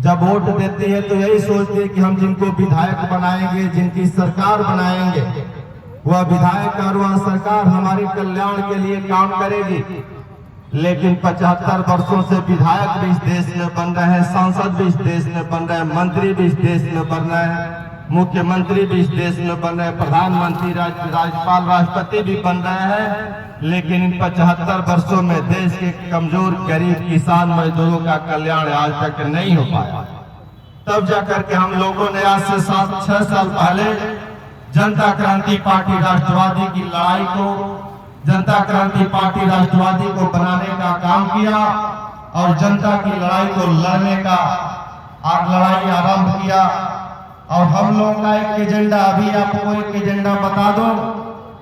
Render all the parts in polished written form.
जब वोट देती है तो यही सोचती है कि हम जिनको विधायक बनाएंगे, जिनकी सरकार बनाएंगे, वह विधायक और वह सरकार हमारे कल्याण के लिए काम करेगी। लेकिन 75 वर्षों से विधायक भी इस देश में बन रहे हैं, सांसद भी इस देश में बन रहे हैं, मंत्री भी इस देश में बन रहे हैं, मुख्यमंत्री भी इस देश में बन रहे हैं, प्रधानमंत्री, राज्यपाल, राष्ट्रपति भी बन रहे हैं। लेकिन इन 75 वर्षों में देश के कमजोर, गरीब, किसान, मजदूरों का कल्याण आज तक नहीं हो पाया। तब जाकर के हम लोगों ने आज से 7-6 साल पहले जनता क्रांति पार्टी राष्ट्रवादी की लड़ाई को, जनता क्रांति पार्टी राष्ट्रवादी को बनाने का काम किया और जनता की लड़ाई को लड़ने का लड़ाई आरंभ किया। और हम लोग का एक एजेंडा, अभी आपको एक एजेंडा बता दो,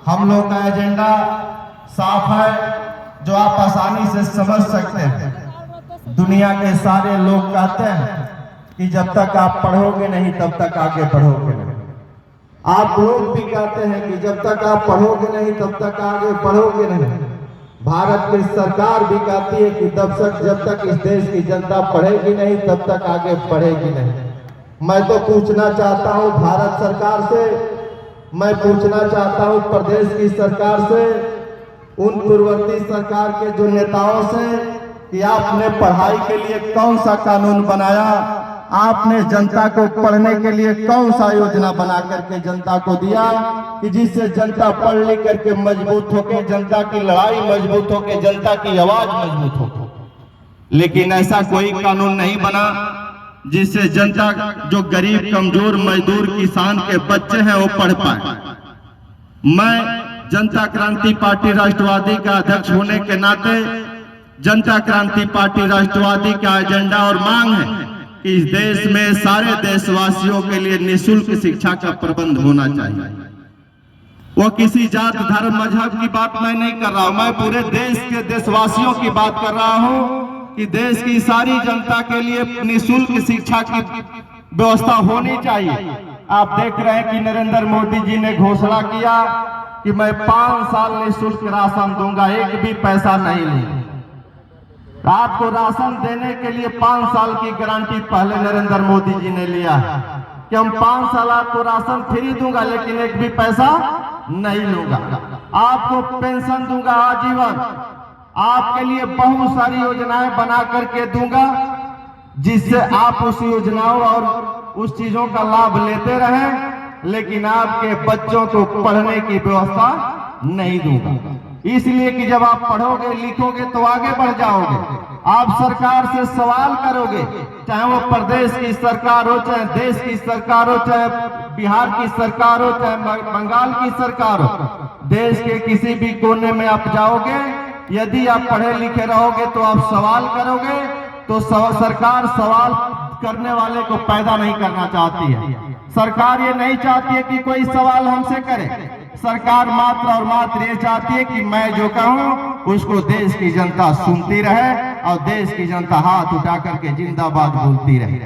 हम लोग का एजेंडा साफ है, जो आप आसानी से समझ सकते हैं। दुनिया के सारे लोग कहते हैं कि जब तक आप पढ़ोगे नहीं तब तक आगे बढ़ोगे नहीं। आप लोग भी कहते हैं कि जब तक आप पढ़ोगे नहीं तब तक आगे बढ़ोगे नहीं। भारत की सरकार भी कहती है कि जब तक इस देश की जनता पढ़ेगी नहीं तब तक आगे बढ़ेगी नहीं। मैं तो पूछना चाहता हूं भारत सरकार से, मैं पूछना चाहता हूं प्रदेश की सरकार से, उन पूर्ववर्ती सरकार के जो नेताओं से, कि आपने पढ़ाई के लिए कौन सा कानून बनाया, आपने जनता को पढ़ने के लिए कौन सा योजना बना करके जनता को दिया कि जिससे जनता पढ़ लिख करके मजबूत होके, जनता की लड़ाई मजबूत होके, जनता की आवाज मजबूत हो। लेकिन ऐसा कोई कानून नहीं बना जिससे जनता, जो गरीब, कमजोर, मजदूर, किसान के बच्चे हैं, वो पढ़ पाए। मैं जनता क्रांति पार्टी राष्ट्रवादी का अध्यक्ष होने के नाते, जनता क्रांति पार्टी राष्ट्रवादी का एजेंडा और मांग है कि इस देश में सारे देशवासियों के लिए निःशुल्क शिक्षा का प्रबंध होना चाहिए। वो किसी जात, धर्म, मजहब की बात मैं नहीं कर रहा हूं, मैं पूरे देश के देशवासियों की बात कर रहा हूं कि देश की सारी जनता के लिए निःशुल्क शिक्षा की व्यवस्था होनी चाहिए। आप देख रहे हैं कि नरेंद्र मोदी जी ने घोषणा किया कि मैं 5 साल निःशुल्क राशन दूंगा, एक भी पैसा नहीं लूंगा। आपको राशन देने के लिए 5 साल की गारंटी पहले नरेंद्र मोदी जी ने लिया है कि हम 5 साल आपको राशन फ्री दूंगा, लेकिन एक भी पैसा नहीं लूंगा। आपको पेंशन दूंगा आजीवन, आपके लिए बहुत सारी योजनाएं बना करके दूंगा, जिससे आप उस योजनाओं और उस चीजों का लाभ लेते रहें, लेकिन आपके बच्चों को पढ़ने की व्यवस्था नहीं दूंगा। इसलिए कि जब आप पढ़ोगे, लिखोगे तो आगे बढ़ जाओगे। आप सरकार से सवाल करोगे, चाहे वो प्रदेश की सरकार हो, चाहे देश की सरकार हो, चाहे बिहार की सरकार हो, चाहे बंगाल की सरकार हो, देश के किसी भी कोने में आप जाओगे, यदि आप पढ़े लिखे रहोगे तो आप सवाल करोगे, तो सरकार सवाल करने वाले को पैदा नहीं करना चाहती है। सरकार ये नहीं चाहती है कि कोई सवाल हमसे करे। सरकार मात्र और मात्र ये चाहती है कि मैं जो कहूं उसको देश की जनता सुनती रहे और देश की जनता हाथ उठा करके जिंदाबाद बोलती रहे।